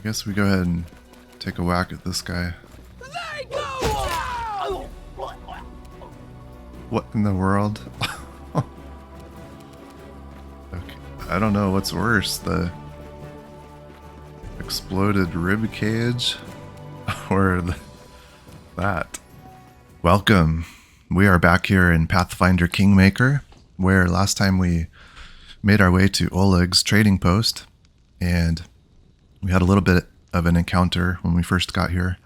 guess we go ahead and take a whack at this guy. They go! What in the world? Okay, I don't know what's worse, the exploded rib cage or that. Welcome. We are back here in Pathfinder Kingmaker, where last time we made our way to Oleg's trading post, and we had a little bit of an encounter when we first got here,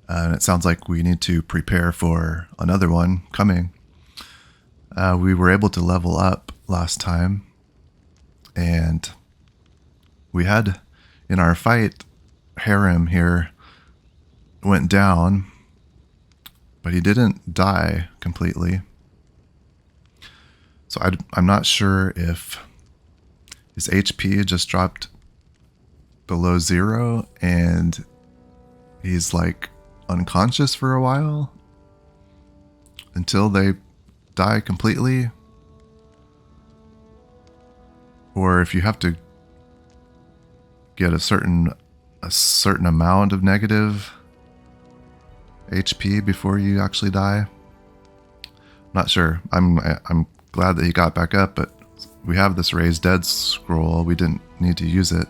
and it sounds like we need to prepare for another one coming. We were able to level up last time, and we had, in our fight, Harem here went down, but he didn't die completely. So I'm not sure if his HP just dropped below 0 and he's like unconscious for a while until they die completely, or if you have to get a certain amount of negative HP before you actually die. Not sure. I'm glad that he got back up, but we have this raise dead scroll. We didn't need to use it,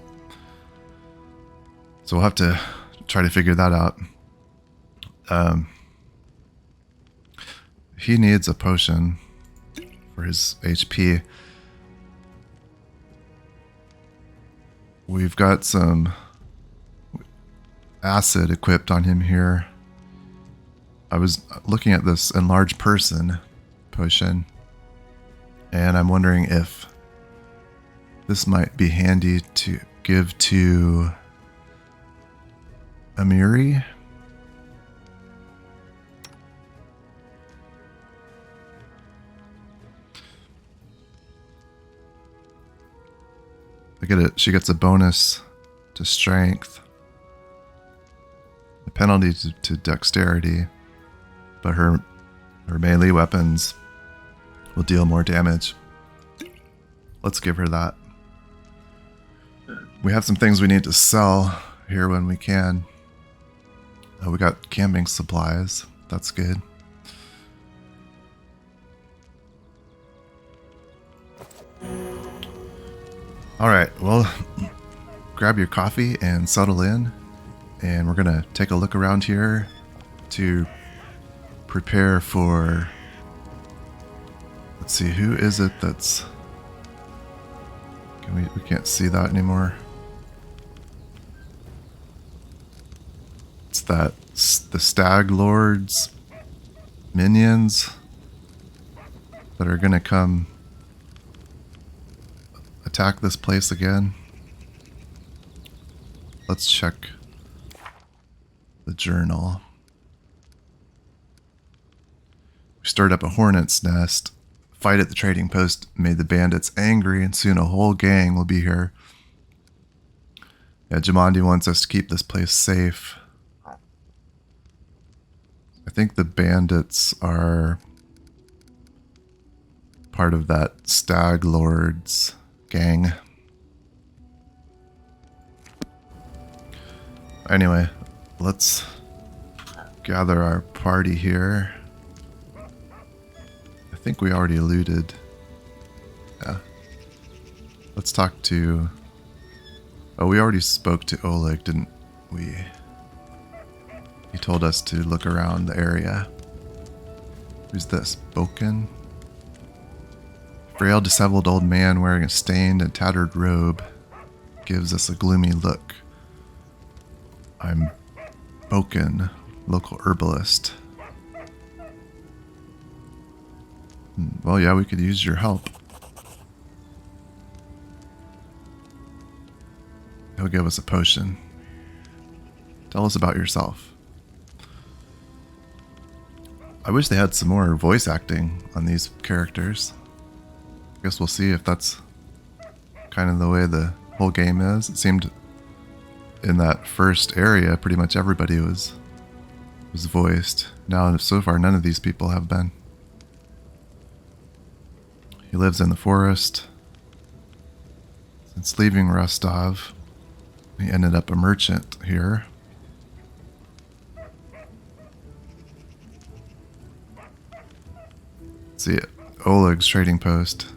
so we'll have to try to figure that out. He needs a potion for his HP. We've got some acid equipped on him here. I was looking at this enlarged person potion, and I'm wondering if this might be handy to give to Amiri. She gets a bonus to strength, a penalty to dexterity, but her melee weapons will deal more damage. Let's give her that. We have some things we need to sell here when we can. We got camping supplies. That's good. Alright, well, grab your coffee and settle in, and we're gonna take a look around here to prepare for, let's see, who is it that's, we can't see that anymore. It's the Stag Lord's minions that are gonna come attack this place again. Let's check the journal. We stirred up a hornet's nest. Fight at the trading post made the bandits angry, and soon a whole gang will be here. Yeah, Jamandi wants us to keep this place safe. I think the bandits are part of that Stag Lord's gang. Anyway, let's gather our party here. I think we already looted. Yeah. Let's talk to... Oh, we already spoke to Oleg, didn't we? He told us to look around the area. Who's this? Boken? Frail, disheveled old man wearing a stained and tattered robe gives us a gloomy look. I'm Boken, local herbalist. Well, yeah, we could use your help. He'll give us a potion. Tell us about yourself. I wish they had some more voice acting on these characters. I guess we'll see if that's kind of the way the whole game is. It seemed in that first area, pretty much everybody was voiced. Now, so far, none of these people have been. He lives in the forest since leaving Rostov. He ended up a merchant here. See it. Oleg's trading post.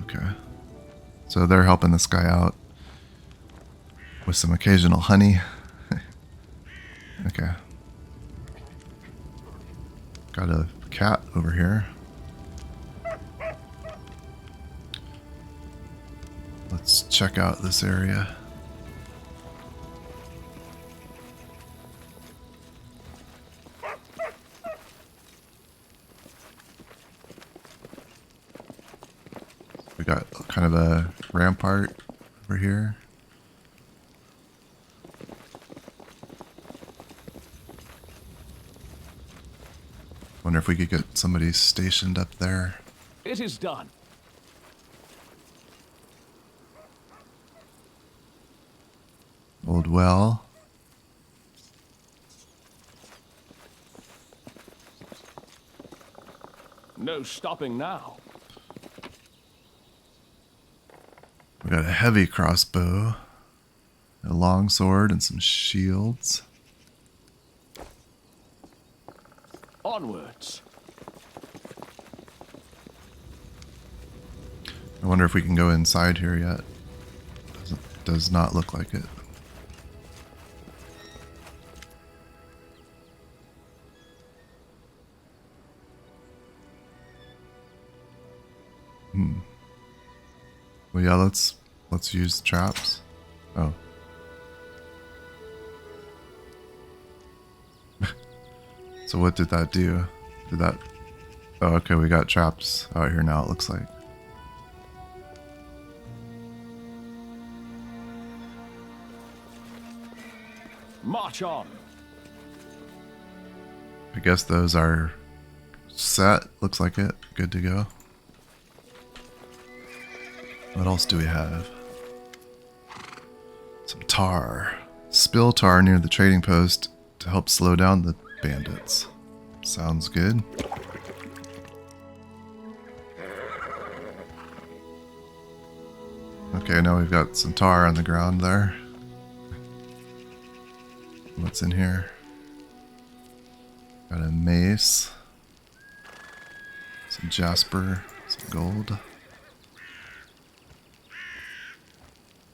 Okay. So they're helping this guy out with some occasional honey. Okay. Got a cat over here. Let's check out this area. We got kind of a rampart over here. Wonder if we could get somebody stationed up there. It is done. Old well. No stopping now. We got a heavy crossbow, a long sword, and some shields. Onwards. I wonder if we can go inside here yet. Does not look like it. Well, yeah, let's use traps. Oh. So what did that do? Did that... Oh, okay, we got traps out here now, it looks like. March on. I guess those are set. Looks like it. Good to go. What else do we have? Some tar. Spill tar near the trading post to help slow down the bandits. Sounds good. Okay, now we've got some tar on the ground there. What's in here? Got a mace. Some jasper. Some gold.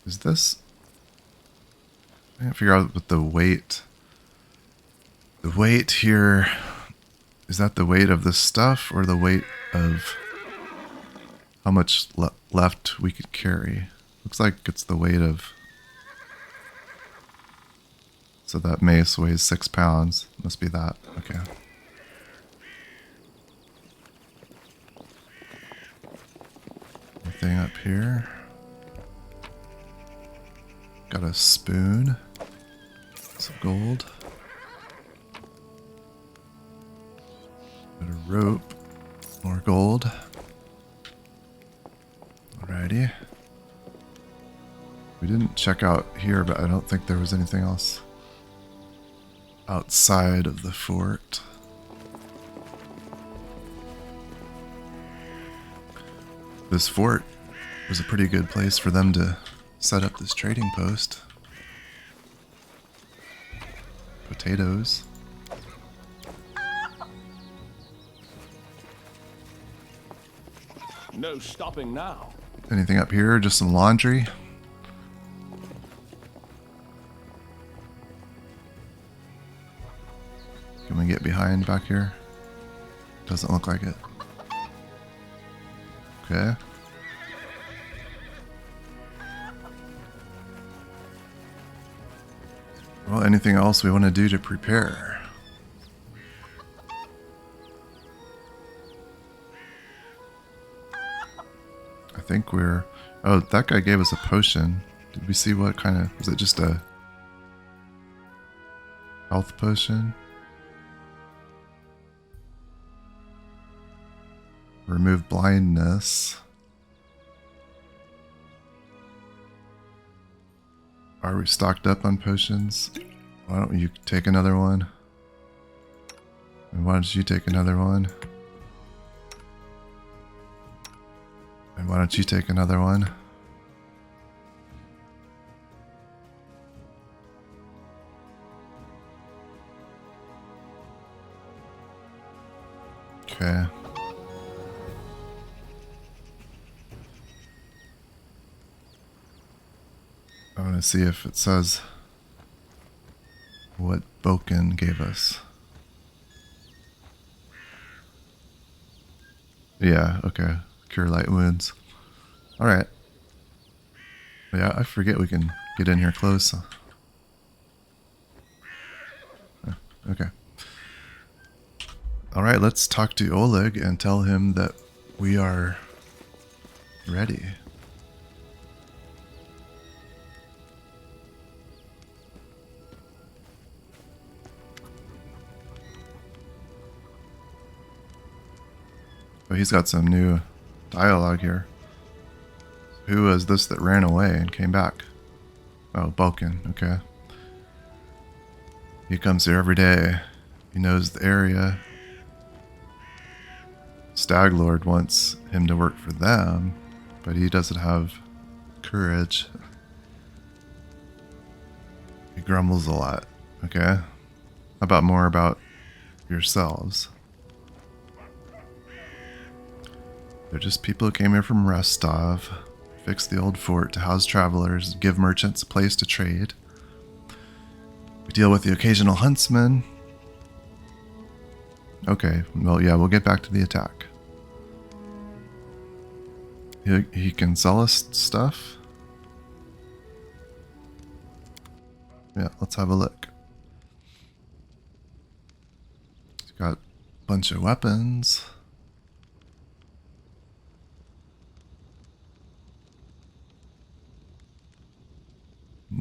Is this... I can't figure out what the weight... The weight here... Is that the weight of the stuff or the weight of how much left we could carry? Looks like it's the weight of... So that mace weighs 6 pounds. Must be that. Okay. Anything up here? Got a spoon. Some gold. Got a rope. More gold. Alrighty. We didn't check out here, but I don't think there was anything else outside of the fort. This fort was a pretty good place for them to set up this trading post. Potatoes. No stopping now. Anything up here? Just some laundry. Can we get behind back here? Doesn't look like it. Okay. Well, anything else we want to do to prepare? I think we're... Oh, that guy gave us a potion. Did we see what kind of... Was it just a health potion? Remove blindness. Are we stocked up on potions? Why don't you take another one? And why don't you take another one? And why don't you take another one? Okay. I want to see if it says what Boken gave us. Yeah, okay. Cure light wounds. Alright. Yeah, I forget we can get in here close. Okay. Alright, let's talk to Oleg and tell him that we are ready. Oh, he's got some new dialogue here. Who was this that ran away and came back? Oh, Balkan, okay. He comes here every day. He knows the area. Stag Lord wants him to work for them, but he doesn't have courage. He grumbles a lot, okay? How about more about yourselves? They're just people who came here from Rostov, fix the old fort to house travelers, give merchants a place to trade. We deal with the occasional huntsman. Okay, well, yeah, we'll get back to the attack. He can sell us stuff? Yeah, let's have a look. He's got a bunch of weapons.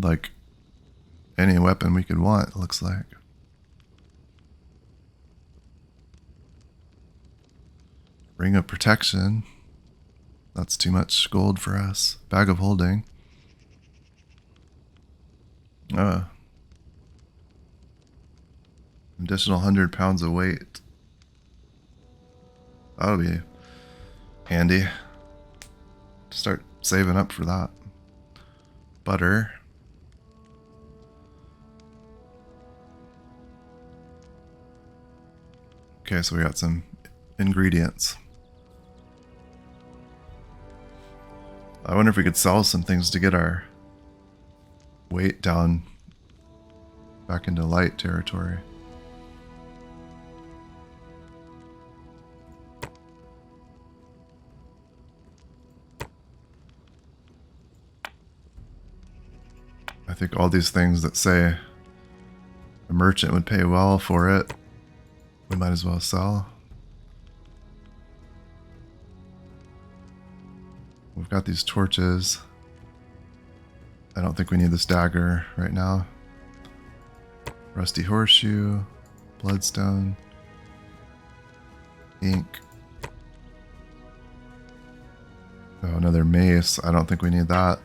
Like any weapon we could want, it looks like. Ring of protection. That's too much gold for us. Bag of holding. Additional 100 pounds of weight. That'll be handy. Start saving up for that. Butter. Okay, so we got some ingredients. I wonder if we could sell some things to get our weight down back into light territory. I think all these things that say a merchant would pay well for it, we might as well sell. We've got these torches. I don't think we need this dagger right now. Rusty horseshoe, bloodstone, ink. Oh, another mace. I don't think we need that.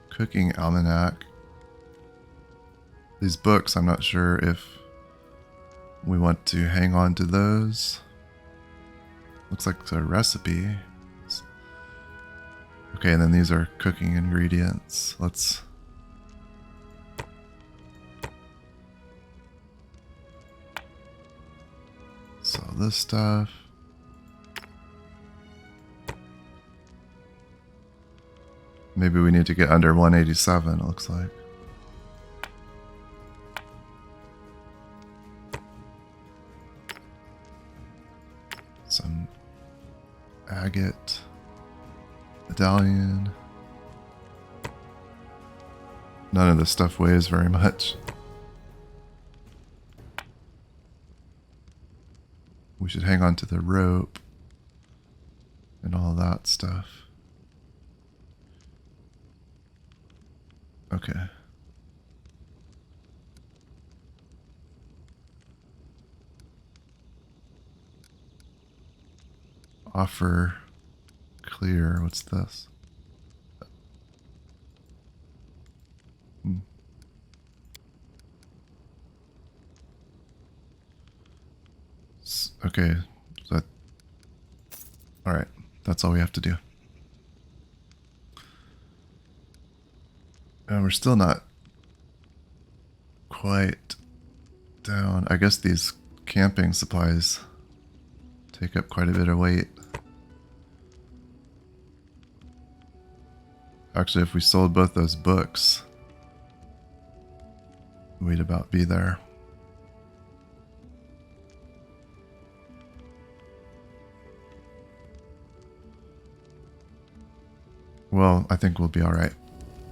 Cooking almanac. These books, I'm not sure if we want to hang on to those. Looks like it's a recipe. Okay, and then these are cooking ingredients. Let's... sell this stuff. Maybe we need to get under 187, it looks like. Some agate medallion. None of this stuff weighs very much. We should hang on to the rope and all that stuff. Okay. Offer clear. What's this? Okay. So all right. That's all we have to do. And we're still not quite down. I guess these camping supplies take up quite a bit of weight. Actually, if we sold both those books, we'd about be there. Well, I think we'll be all right.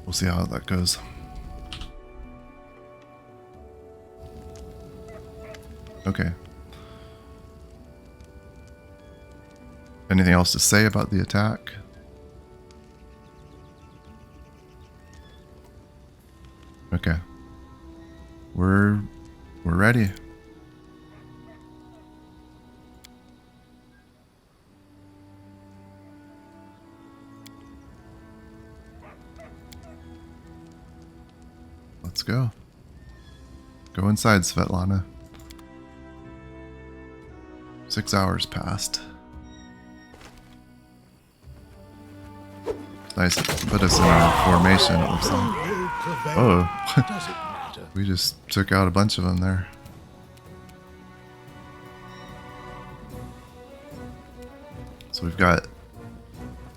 We'll see how that goes. Okay. Anything else to say about the attack? Okay. We're ready. Let's go. Go inside, Svetlana. 6 hours passed. Nice. Put us in a formation, it looks like. Oh. We just took out a bunch of them there. So we've got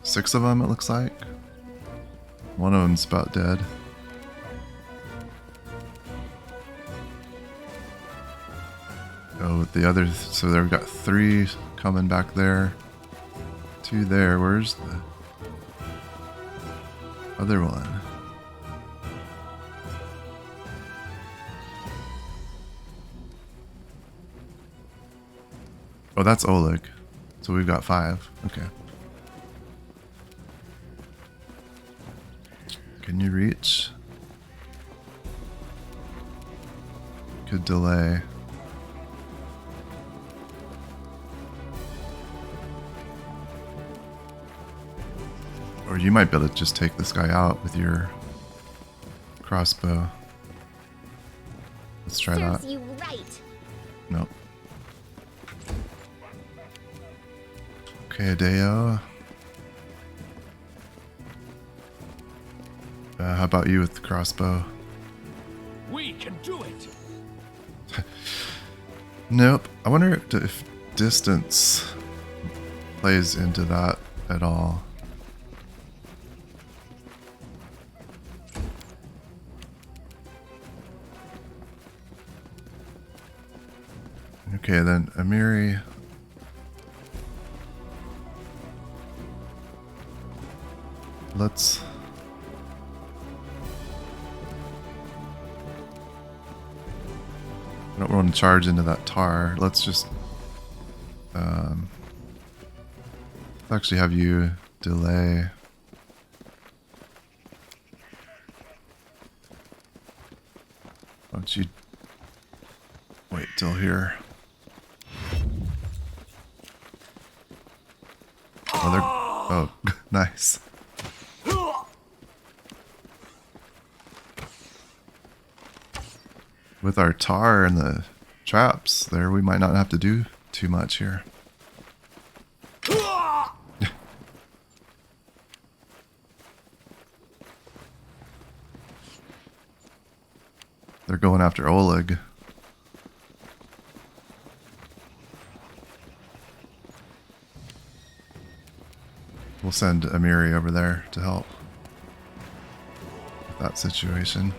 6 of them, it looks like. One of them's about dead. Oh, the other, so there we've got 3 coming back there. 2 there. Where's the other one? Oh, that's Oleg. So we've got 5. Okay. Can you reach? Could delay. Or you might be able to just take this guy out with your crossbow. Let's try that. Serves you right. Nope. Okay, Adeo. How about you with the crossbow? We can do it. Nope. I wonder if distance plays into that at all. Okay, then Amiri. Let's... I don't want to charge into that tar. Let's just... actually have you delay. Why don't you wait till here? Oh, they're... Oh, nice. With our tar and the traps there, we might not have to do too much here. They're going after Oleg. We'll send Amiri over there to help with that situation.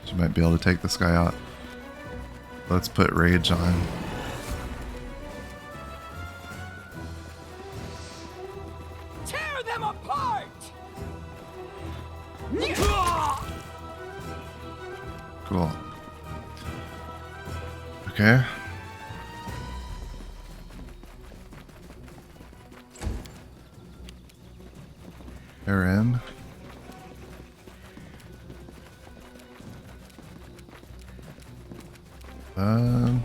She might be able to take this guy out. Let's put rage on. Tear them apart! Cool. Okay. RM. I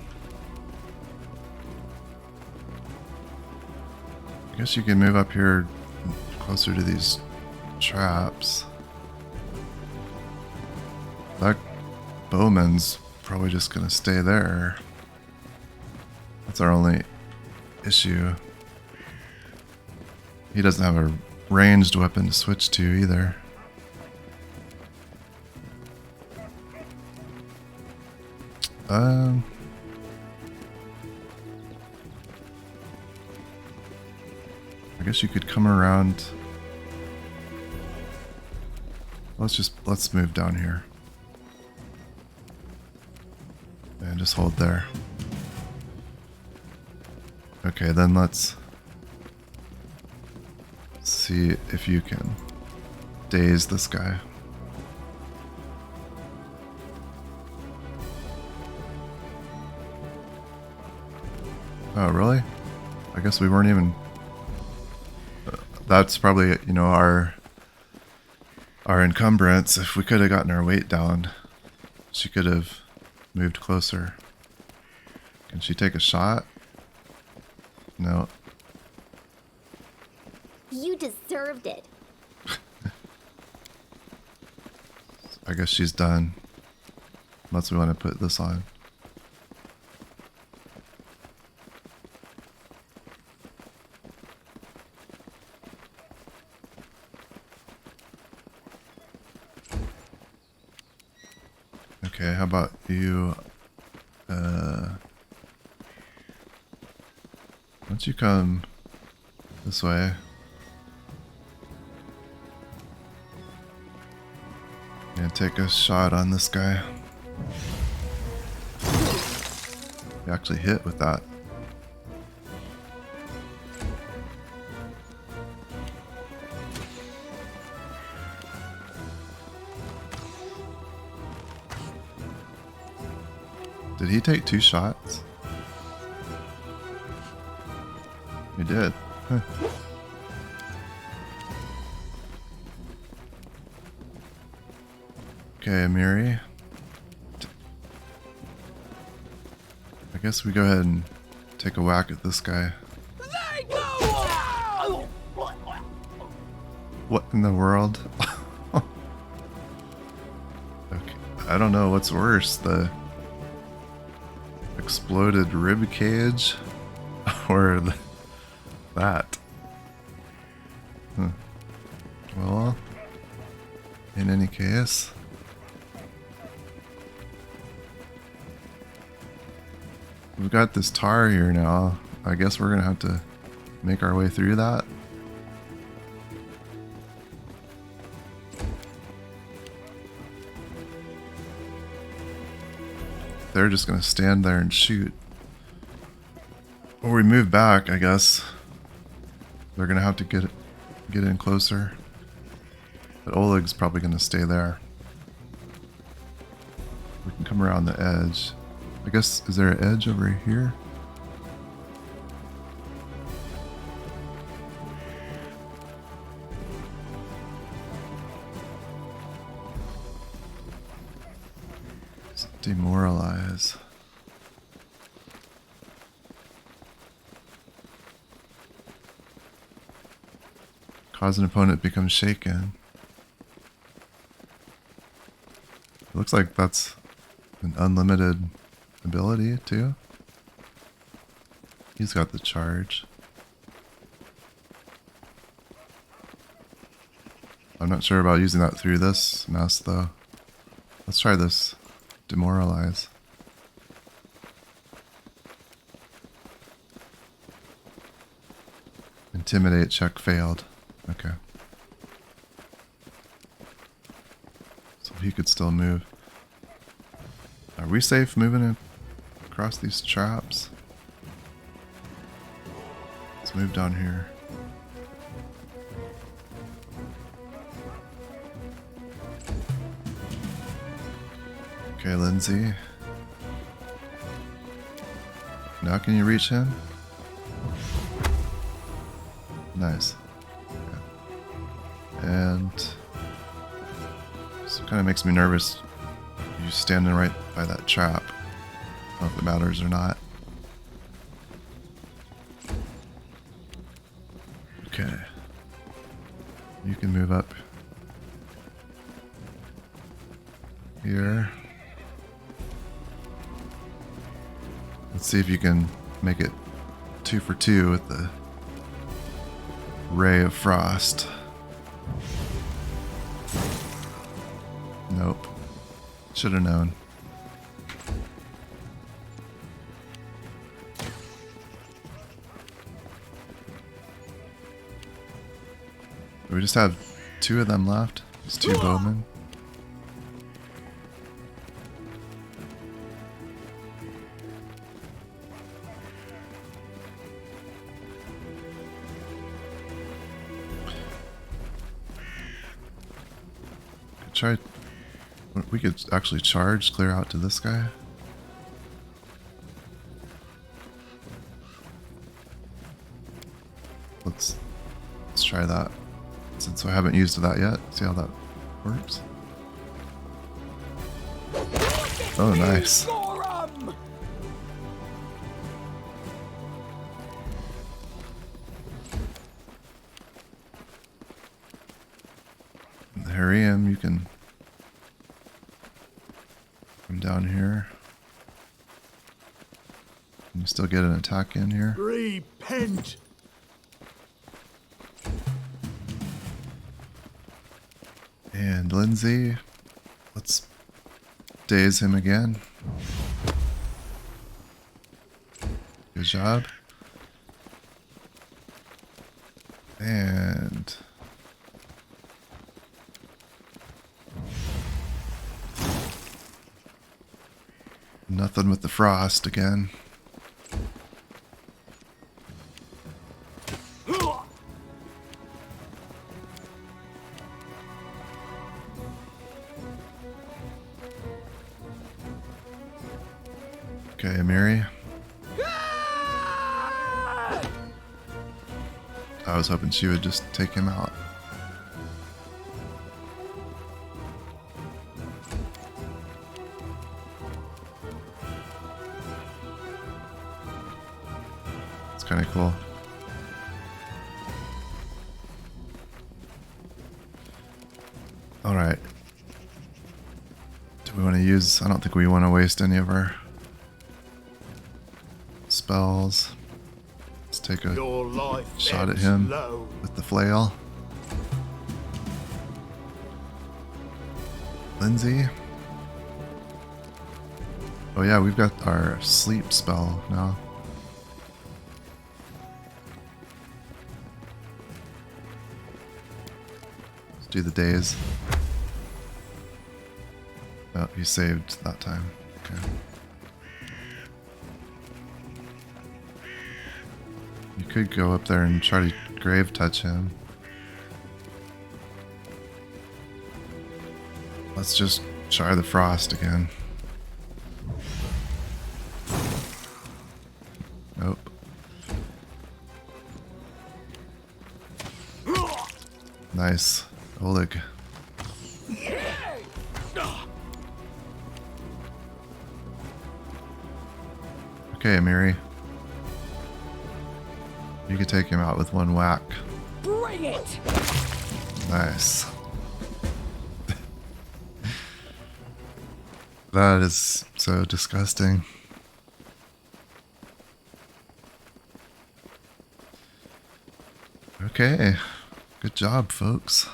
guess you can move up here closer to these traps. That bowman's probably just gonna stay there. That's our only issue. He doesn't have a ranged weapon to switch to either. Um, I guess you could come around. Let's move down here. And just hold there. Okay, then let's see if you can daze this guy. Oh, really? I guess we weren't even... That's probably, you know, our encumbrance. If we could have gotten our weight down, she could have moved closer. Can she take a shot? No. You deserved it. I guess she's done. Unless we want to put this on. Okay, how about you, once you come this way. And take a shot on this guy. You actually hit with that. Did he take 2 shots? He did. Huh. Okay, Amiri. I guess we go ahead and take a whack at this guy. They go! What in the world? Okay, I don't know what's worse, the exploded rib cage or that. Well, in any case, we've got this tar here now. I guess we're gonna have to make our way through that. They're just gonna stand there and shoot. Or we move back, I guess. They're gonna have to get in closer. But Oleg's probably gonna stay there. We can come around the edge. I guess, is there an edge over here? Let's demoralize. Cause an opponent become shaken. Looks like that's an unlimited ability too. He's got the charge. I'm not sure about using that through this mess though. Let's try this. Demoralize. Intimidate check failed. Okay. So he could still move. Are we safe moving across these traps? Let's move down here. Okay, Lindsay. Now can you reach him? Nice. Okay. And this kind of makes me nervous. You standing right by that trap. I don't know if it matters or not. Okay. You can move up here. Let's see if you can make it 2 for 2 with the Ray of Frost. Nope. Should have known. we just have 2 of them left. Just 2 bowmen. Try. We could actually charge clear out to this guy. Let's try that. Since I haven't used that yet, see how that works. Oh, nice. The Harem, you can come down here. Can you still get an attack in here? Repent. And Lindsay, let's daze him again. Good job. And nothing with the frost again. Okay, Mary. I was hoping she would just take him out. It's kind of cool. All right. Do we want to use... I don't think we want to waste any of our spells. Let's take a shot at him with the flail. Lindsay. Oh yeah, we've got our sleep spell now. Let's do the days. Oh, he saved that time. Okay. You could go up there and try to grave touch him. Let's just try the frost again. Nope. Nice. Oleg. Okay, Amiri. You could take him out with one whack. Bring it! Nice. That is so disgusting. Okay. Good job, folks.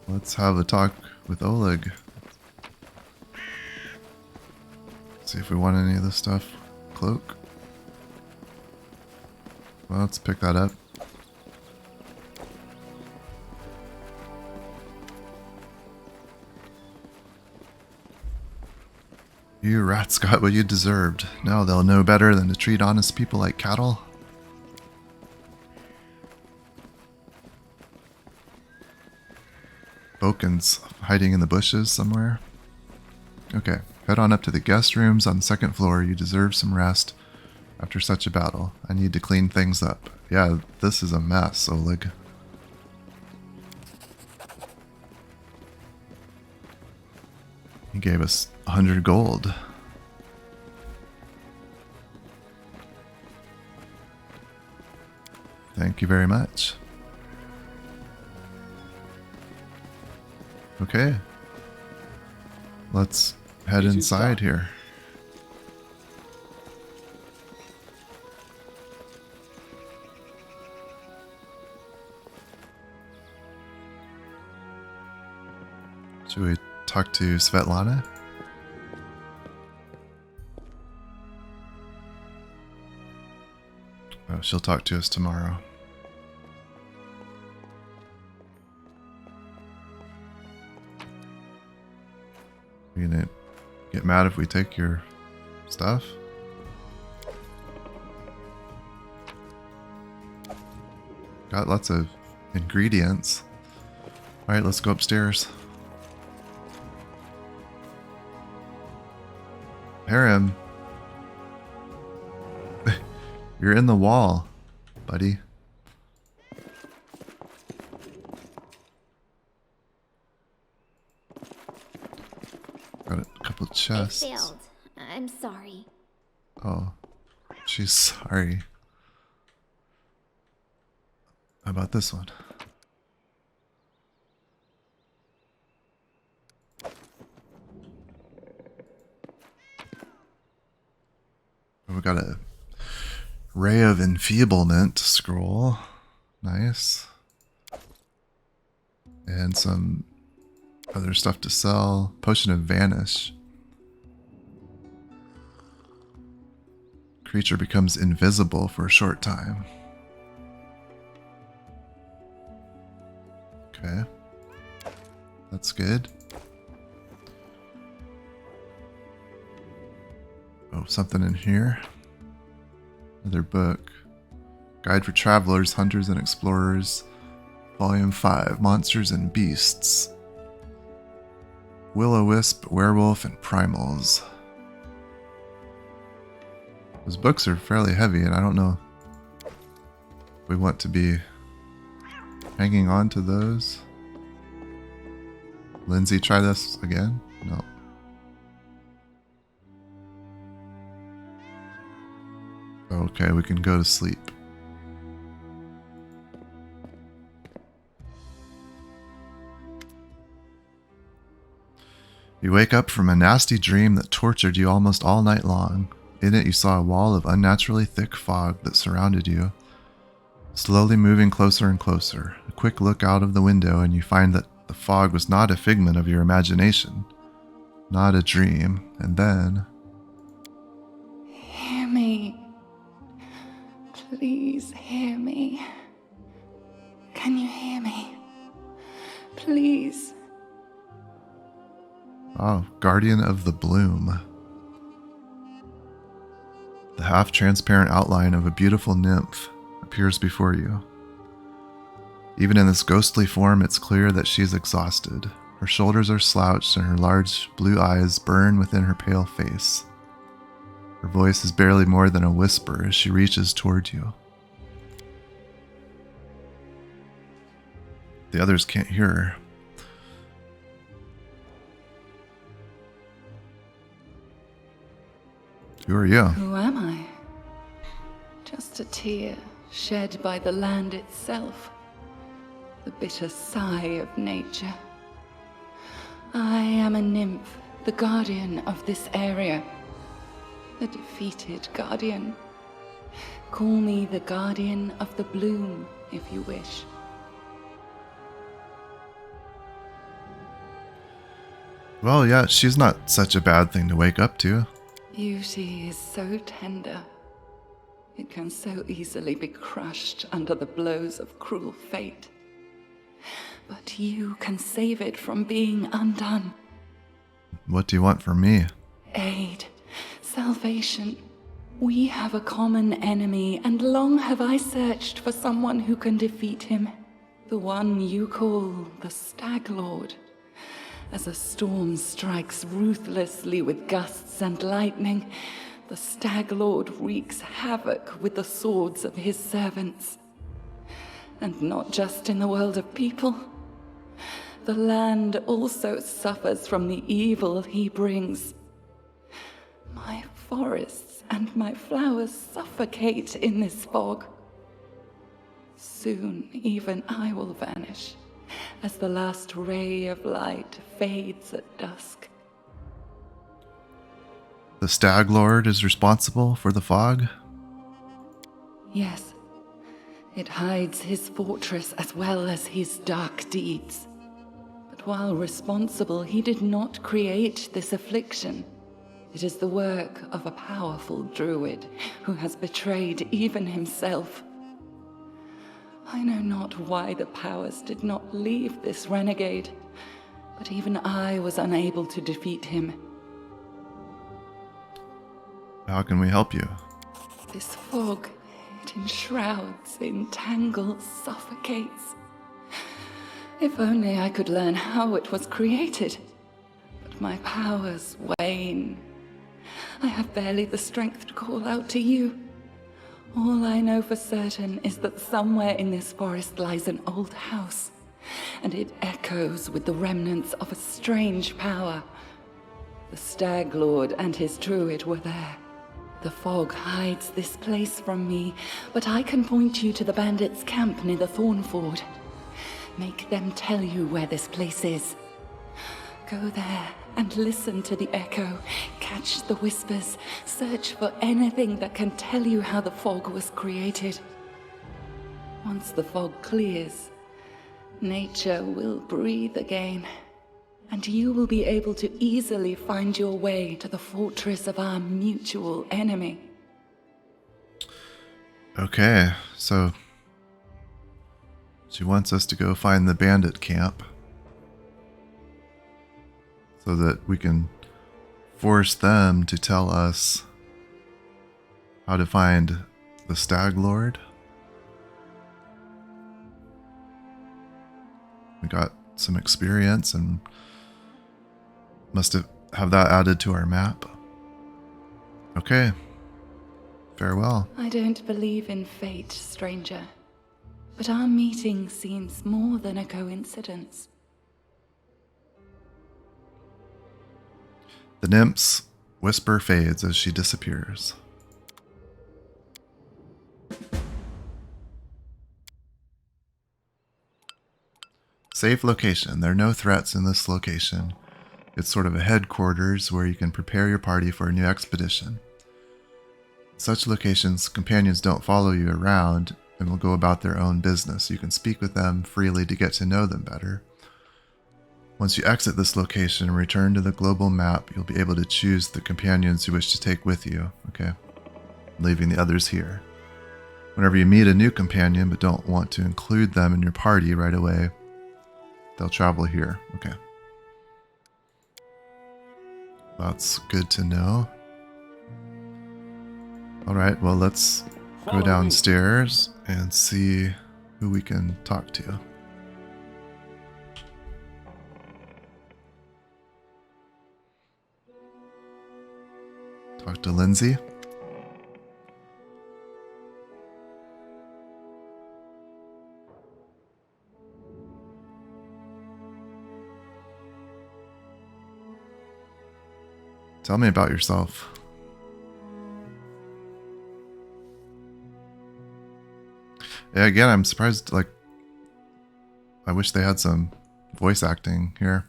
Let's have a talk with Oleg. See if we want any of this stuff. Cloak. Well, let's pick that up. You rats got what you deserved. Now they'll know better than to treat honest people like cattle. Boken's hiding in the bushes somewhere. Okay, head on up to the guest rooms on the 2nd floor. You deserve some rest after such a battle. I need to clean things up. Yeah, this is a mess, Oleg. He gave us 100 gold. Thank you very much. Okay. Let's head inside here. Should we talk to Svetlana? Oh, she'll talk to us tomorrow. You gonna get mad if we take your stuff? Got lots of ingredients. Alright, let's go upstairs. Harem. You're in the wall, buddy. Got a couple chests. I failed. I'm sorry. Oh, she's sorry. How about this one? We got a Ray of Enfeeblement scroll. Nice. And some other stuff to sell. Potion of Vanish. Creature becomes invisible for a short time. Okay. That's good. Oh, something in here. Another book. Guide for Travelers, Hunters, and Explorers. Volume 5. Monsters and Beasts. Will-o-wisp, Werewolf, and Primals. Those books are fairly heavy, and I don't know if we want to be hanging on to those. Lindsay, try this again? No. Okay, we can go to sleep. You wake up from a nasty dream that tortured you almost all night long. In it, you saw a wall of unnaturally thick fog that surrounded you, slowly moving closer and closer. A quick look out of the window and you find that the fog was not a figment of your imagination, not a dream, and then... Hear me. Please hear me. Can you hear me? Please. Oh, Guardian of the Bloom. The half-transparent outline of a beautiful nymph appears before you. Even in this ghostly form, it's clear that she's exhausted. Her shoulders are slouched and her large blue eyes burn within her pale face. Her voice is barely more than a whisper as she reaches toward you. The others can't hear her. Who are you? Who am I? Just a tear shed by the land itself. The bitter sigh of nature. I am a nymph, the guardian of this area. The defeated guardian. Call me the guardian of the bloom, if you wish. Well, yeah, she's not such a bad thing to wake up to. Beauty is so tender. It can so easily be crushed under the blows of cruel fate. But you can save it from being undone. What do you want from me? Aid. Salvation. We have a common enemy, and long have I searched for someone who can defeat him. The one you call the Stag Lord. As a storm strikes ruthlessly with gusts and lightning, the Stag Lord wreaks havoc with the swords of his servants. And not just in the world of people. The land also suffers from the evil he brings. My forests and my flowers suffocate in this fog. Soon even I will vanish, as the last ray of light fades at dusk. The Stag Lord is responsible for the fog? Yes, it hides his fortress as well as his dark deeds. But while responsible, he did not create this affliction. It is the work of a powerful druid who has betrayed even himself. I know not why the powers did not leave this renegade, but even I was unable to defeat him. How can we help you? This fog, it enshrouds, entangles, suffocates. If only I could learn how it was created. But my powers wane. I have barely the strength to call out to you. All I know for certain is that somewhere in this forest lies an old house, and it echoes with the remnants of a strange power. The Stag Lord and his druid were there. The fog hides this place from me, but I can point you to the bandits' camp near the Thornford. Make them tell you where this place is. Go there and listen to the echo, catch the whispers, search for anything that can tell you how the fog was created. Once the fog clears, nature will breathe again, and you will be able to easily find your way to the fortress of our mutual enemy. Okay, so she wants us to go find the bandit camp so that we can force them to tell us how to find the Stag Lord. We got some experience and must have that added to our map. Okay. Farewell. I don't believe in fate, stranger, but our meeting seems more than a coincidence. The nymph's whisper fades as she disappears. Safe location. There are no threats in this location. It's sort of a headquarters where you can prepare your party for a new expedition. Such locations, companions don't follow you around and will go about their own business. You can speak with them freely to get to know them better. Once you exit this location and return to the global map, you'll be able to choose the companions you wish to take with you, okay? Leaving the others here. Whenever you meet a new companion but don't want to include them in your party right away, they'll travel here, okay? That's good to know. Alright, well let's go downstairs and see who we can talk to. Talk to Lindsay. Tell me about yourself. Yeah, again, I'm surprised, like, I wish they had some voice acting here.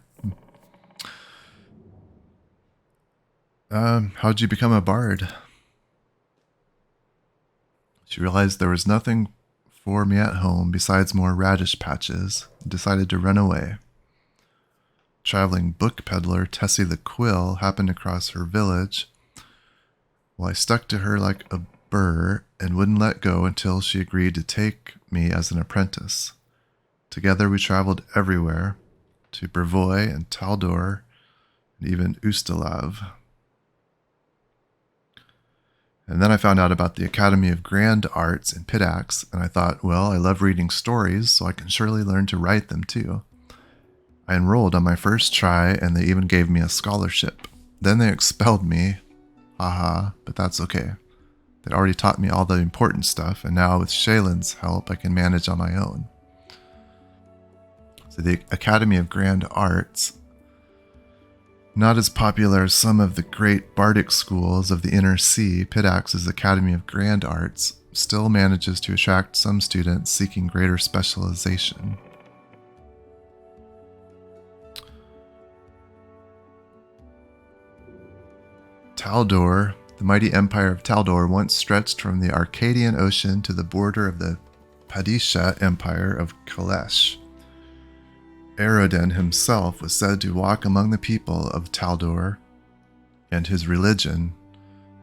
How'd you become a bard? She realized there was nothing for me at home besides more radish patches and decided to run away. Traveling book peddler Tessie the Quill happened across her village. Well, I stuck to her like a burr and wouldn't let go until she agreed to take me as an apprentice. Together we traveled everywhere, to Brevoy and Taldor, and even Ustalav. And then I found out about the Academy of Grand Arts in Pidax, and I thought, well, I love reading stories, so I can surely learn to write them too. I enrolled on my first try, and they even gave me a scholarship. Then they expelled me. Haha, but that's okay. They'd already taught me all the important stuff, and now with Shaylin's help, I can manage on my own. So the Academy of Grand Arts, not as popular as some of the great bardic schools of the Inner Sea, Pidax's Academy of Grand Arts still manages to attract some students seeking greater specialization. Taldor, the mighty empire of Taldor, once stretched from the Arcadian Ocean to the border of the Padisha Empire of Kalesh. Aroden himself was said to walk among the people of Taldor, and his religion.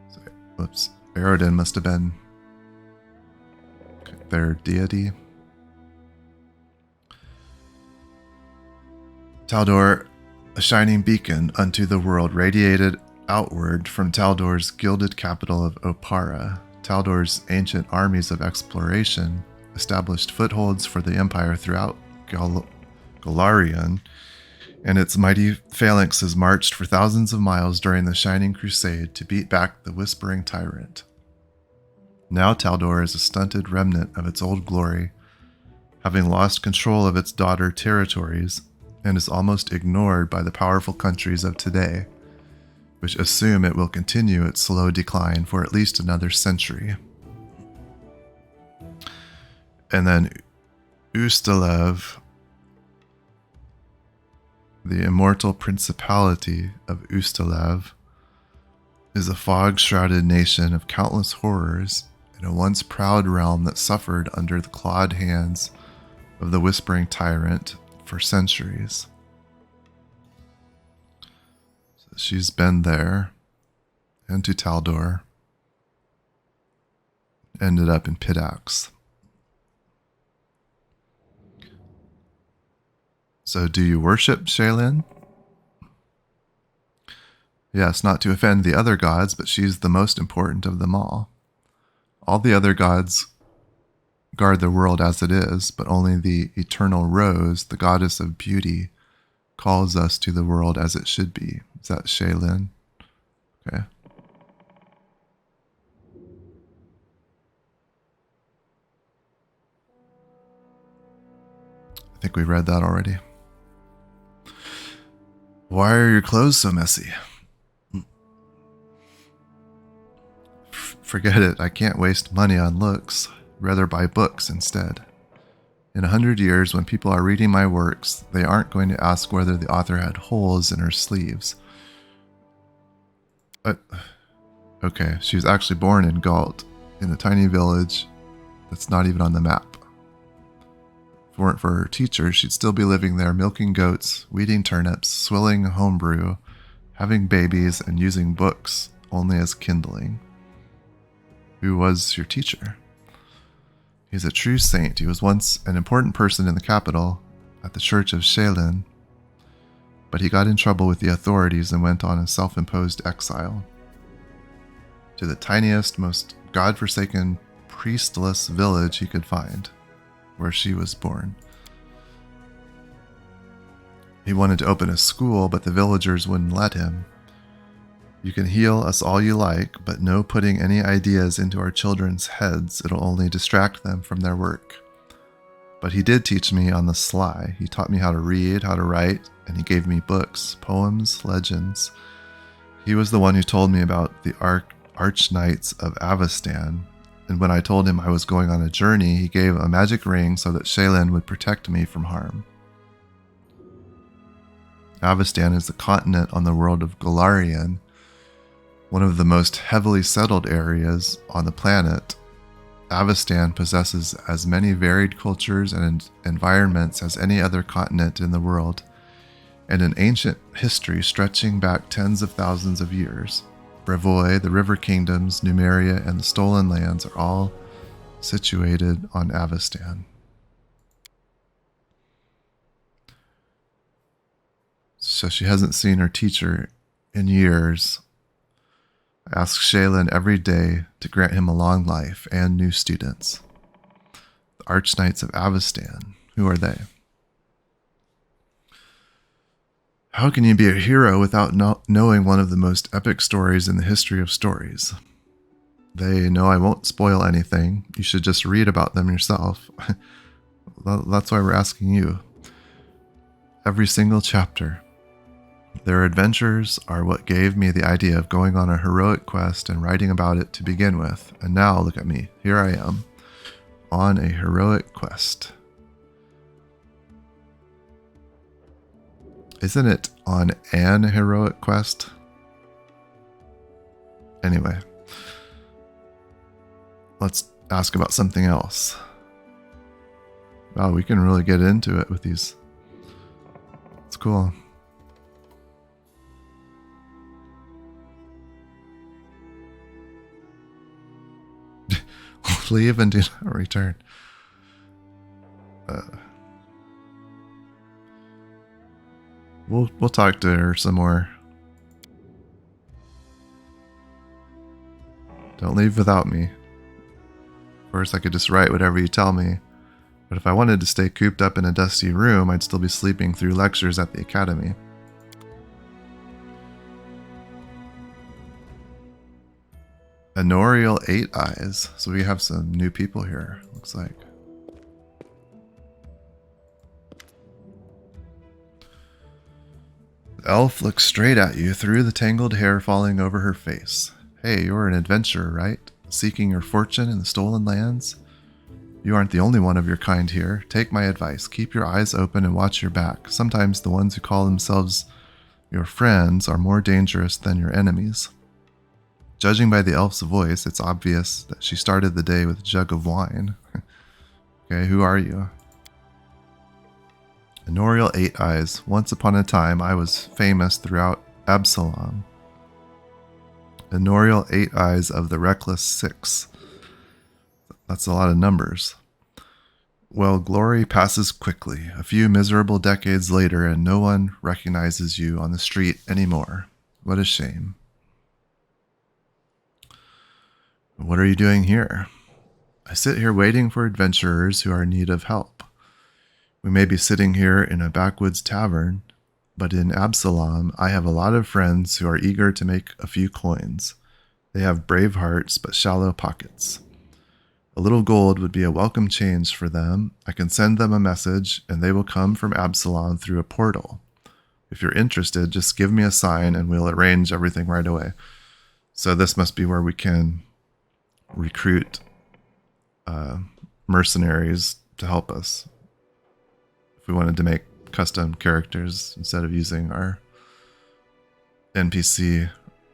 So, whoops, Aroden must have been their deity. Taldor, a shining beacon unto the world, radiated outward from Taldor's gilded capital of Opara. Taldor's ancient armies of exploration established footholds for the empire throughout Golarion, and its mighty phalanxes marched for thousands of miles during the Shining Crusade to beat back the Whispering Tyrant. Now Taldor is a stunted remnant of its old glory, having lost control of its daughter territories, and is almost ignored by the powerful countries of today, which assume it will continue its slow decline for at least another century. And then Ustalev, the immortal principality of Ustalev, is a fog-shrouded nation of countless horrors in a once proud realm that suffered under the clawed hands of the Whispering Tyrant for centuries. So she's been there, and to Taldor, ended up in Pitax. So do you worship Shaylin? Yes, not to offend the other gods, but she's the most important of them all. All the other gods guard the world as it is, but only the eternal Rose, the goddess of beauty, calls us to the world as it should be. Is that Shaylin? Okay. I think we read that already. Why are your clothes so messy? Forget it. I can't waste money on looks. Rather buy books instead. In 100 years, when people are reading my works, they aren't going to ask whether the author had holes in her sleeves. Okay, she was actually born in Galt, in a tiny village that's not even on the map. If it weren't for her teacher, she'd still be living there, milking goats, weeding turnips, swilling homebrew, having babies, and using books only as kindling. Who was your teacher? He's a true saint. He was once an important person in the capital, at the Church of Shaylin, but he got in trouble with the authorities and went on a self-imposed exile to the tiniest, most godforsaken, priestless village he could find, where she was born. He wanted to open a school, but the villagers wouldn't let him. You can heal us all you like, but no putting any ideas into our children's heads. It'll only distract them from their work. But he did teach me on the sly. He taught me how to read, how to write, and he gave me books, poems, legends. He was the one who told me about the Arch Knights of Avestan, and when I told him I was going on a journey, he gave a magic ring so that Shaylin would protect me from harm. Avestan is the continent on the world of Golarion, one of the most heavily settled areas on the planet. Avestan possesses as many varied cultures and environments as any other continent in the world, and an ancient history stretching back tens of thousands of years. Brevoy, the River Kingdoms, Numeria, and the Stolen Lands are all situated on Avestan. So she hasn't seen her teacher in years. I ask Shaylin every day to grant him a long life and new students. The Arch Knights of Avestan. Who are they? How can you be a hero without knowing one of the most epic stories in the history of stories? They know I won't spoil anything. You should just read about them yourself. That's why we're asking you. Every single chapter. Their adventures are what gave me the idea of going on a heroic quest and writing about it to begin with. And now, look at me. Here I am, on a heroic quest. Isn't it on an heroic quest? Anyway, let's ask about something else. Wow, we can really get into it with these. It's cool. Leave and do not return. We'll talk to her some more. Don't leave without me. Of course, I could just write whatever you tell me, but if I wanted to stay cooped up in a dusty room, I'd still be sleeping through lectures at the academy. Honorial 8 Eyes. So we have some new people here, looks like. The elf looks straight at you through the tangled hair falling over her face. Hey, you're an adventurer, right? Seeking your fortune in the stolen lands? You aren't the only one of your kind here. Take my advice. Keep your eyes open and watch your back. Sometimes the ones who call themselves your friends are more dangerous than your enemies. Judging by the elf's voice, it's obvious that she started the day with a jug of wine. Okay, who are you? Honorial 8 Eyes. Once upon a time, I was famous throughout Absalom. Honorial 8 Eyes of the Reckless 6. That's a lot of numbers. Well, glory passes quickly. A few miserable decades later, and no one recognizes you on the street anymore. What a shame. What are you doing here? I sit here waiting for adventurers who are in need of help. We may be sitting here in a backwoods tavern, but in Absalom, I have a lot of friends who are eager to make a few coins. They have brave hearts, but shallow pockets. A little gold would be a welcome change for them. I can send them a message, and they will come from Absalom through a portal. If you're interested, just give me a sign, and we'll arrange everything right away. So this must be where we can recruit mercenaries to help us if we wanted to make custom characters instead of using our NPC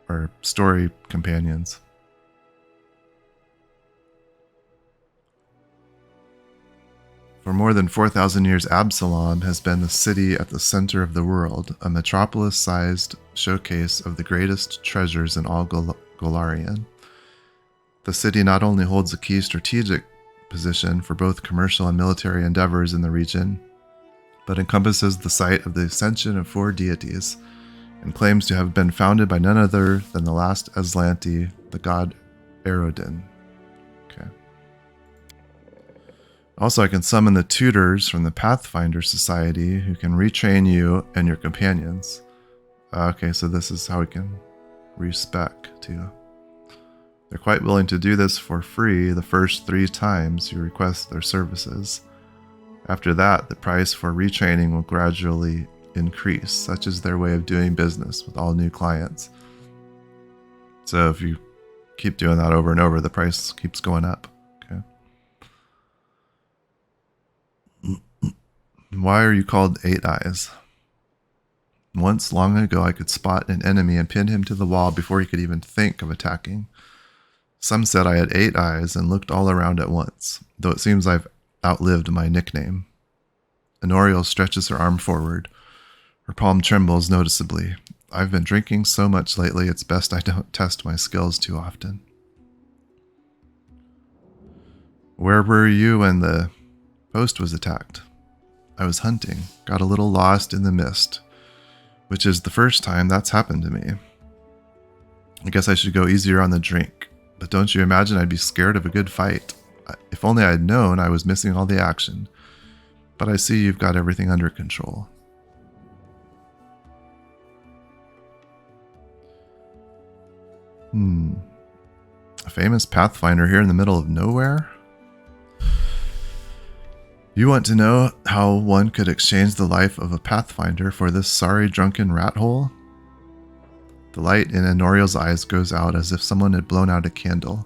or story companions. For more than 4,000 years, Absalom has been the city at the center of the world, a metropolis-sized showcase of the greatest treasures in all Golarion. The city not only holds a key strategic position for both commercial and military endeavors in the region, but encompasses the site of the ascension of 4 deities, and claims to have been founded by none other than the last Aslanti, the god Erodin. Okay. Also, I can summon the tutors from the Pathfinder Society who can retrain you and your companions. Okay, so this is how we can respec too. They're quite willing to do this for free the first 3 times you request their services. After that, the price for retraining will gradually increase. Such is their way of doing business with all new clients. So if you keep doing that over and over, the price keeps going up. Okay. Why are you called 8 Eyes? Once, long ago, I could spot an enemy and pin him to the wall before he could even think of attacking. Some said I had 8 eyes and looked all around at once, though it seems I've outlived my nickname. Honorial stretches her arm forward. Her palm trembles noticeably. I've been drinking so much lately, it's best I don't test my skills too often. Where were you when the post was attacked? I was hunting, got a little lost in the mist, which is the first time that's happened to me. I guess I should go easier on the drink. But don't you imagine I'd be scared of a good fight? If only I'd known I was missing all the action. But I see you've got everything under control. A famous Pathfinder here in the middle of nowhere? You want to know how one could exchange the life of a Pathfinder for this sorry drunken rat hole? The light in Honorial's eyes goes out as if someone had blown out a candle.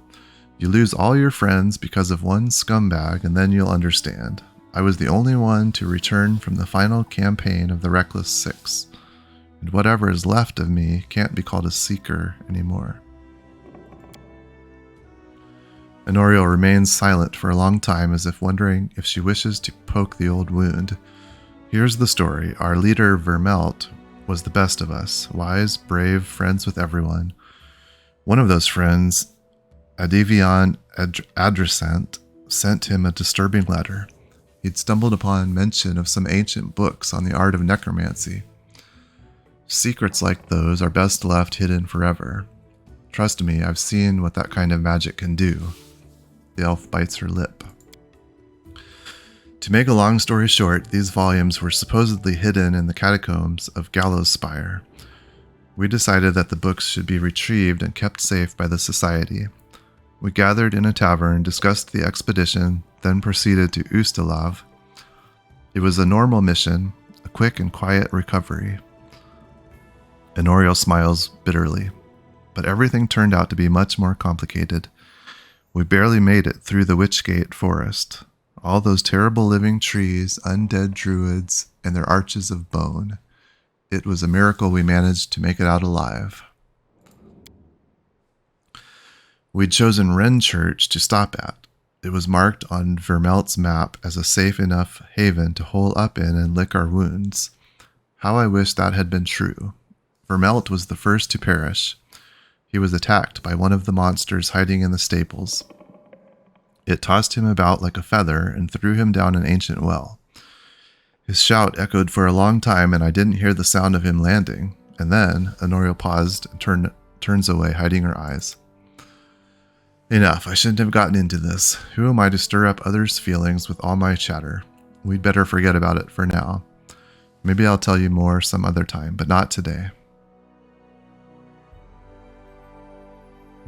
You lose all your friends because of one scumbag, and then you'll understand. I was the only one to return from the final campaign of the Reckless 6, and whatever is left of me can't be called a seeker anymore. Honorial remains silent for a long time, as if wondering if she wishes to poke the old wound. Here's the story. Our leader, Vermelt, was the best of us, wise, brave, friends with everyone. One of those friends, Adivion adressant sent him a disturbing letter. He'd stumbled upon mention of some ancient books on the art of necromancy. Secrets like those are best left hidden forever. Trust me, I've seen what that kind of magic can do. The elf bites her lip. To make a long story short, these volumes were supposedly hidden in the catacombs of Gallows Spire. We decided that the books should be retrieved and kept safe by the Society. We gathered in a tavern, discussed the expedition, then proceeded to Ustalav. It was a normal mission, a quick and quiet recovery. Honorio smiles bitterly, but everything turned out to be much more complicated. We barely made it through the Witchgate forest. All those terrible living trees, undead druids, and their arches of bone. It was a miracle we managed to make it out alive. We'd chosen Wren Church to stop at. It was marked on Vermelt's map as a safe enough haven to hole up in and lick our wounds. How I wish that had been true. Vermelt was the first to perish. He was attacked by one of the monsters hiding in the stables. It tossed him about like a feather and threw him down an ancient well. His shout echoed for a long time, and I didn't hear the sound of him landing. And then Honorio paused and turns away, hiding her eyes. Enough, I shouldn't have gotten into this. Who am I to stir up others' feelings with all my chatter? We'd better forget about it for now. Maybe I'll tell you more some other time, but not today.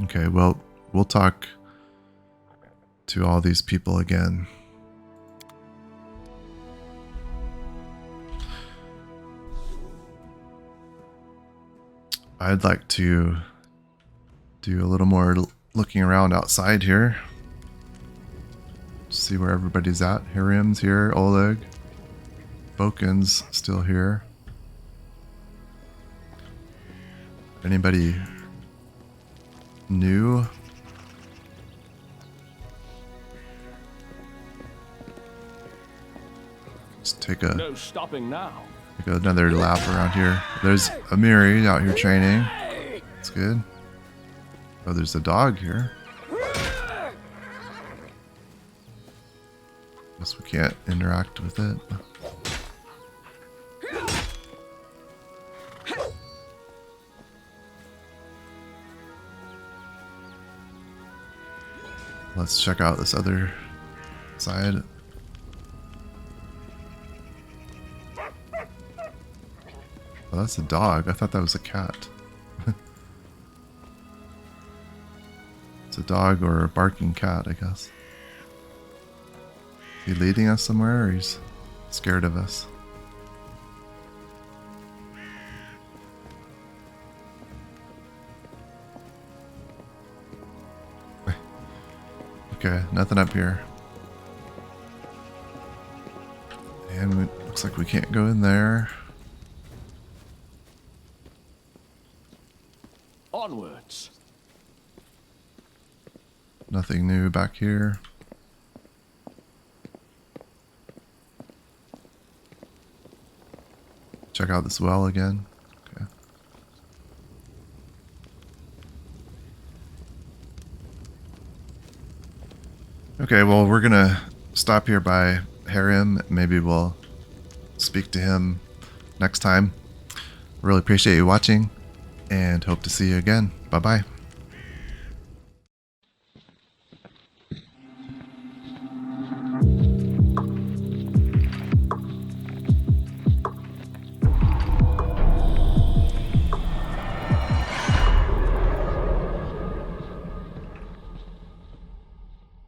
Okay, well, we'll talk to all these people again. I'd like to do a little more looking around outside here. See where everybody's at. Hiram's here, Oleg. Boken's still here. Anybody new? Let's take No stopping now. another lap around here. There's Amiri out here training. That's good. Oh, there's a dog here. Guess we can't interact with it. Let's check out this other side. Oh, that's a dog. I thought that was a cat. It's a dog or a barking cat, I guess. Is he leading us somewhere, or he's scared of us? Okay, nothing up here. And it looks like we can't go in there. Onwards. Nothing new back here. Check out this well again. Okay. Okay, well, we're gonna stop here by Harim. Maybe we'll speak to him next time. Really appreciate you watching and hope to see you again. Bye-bye.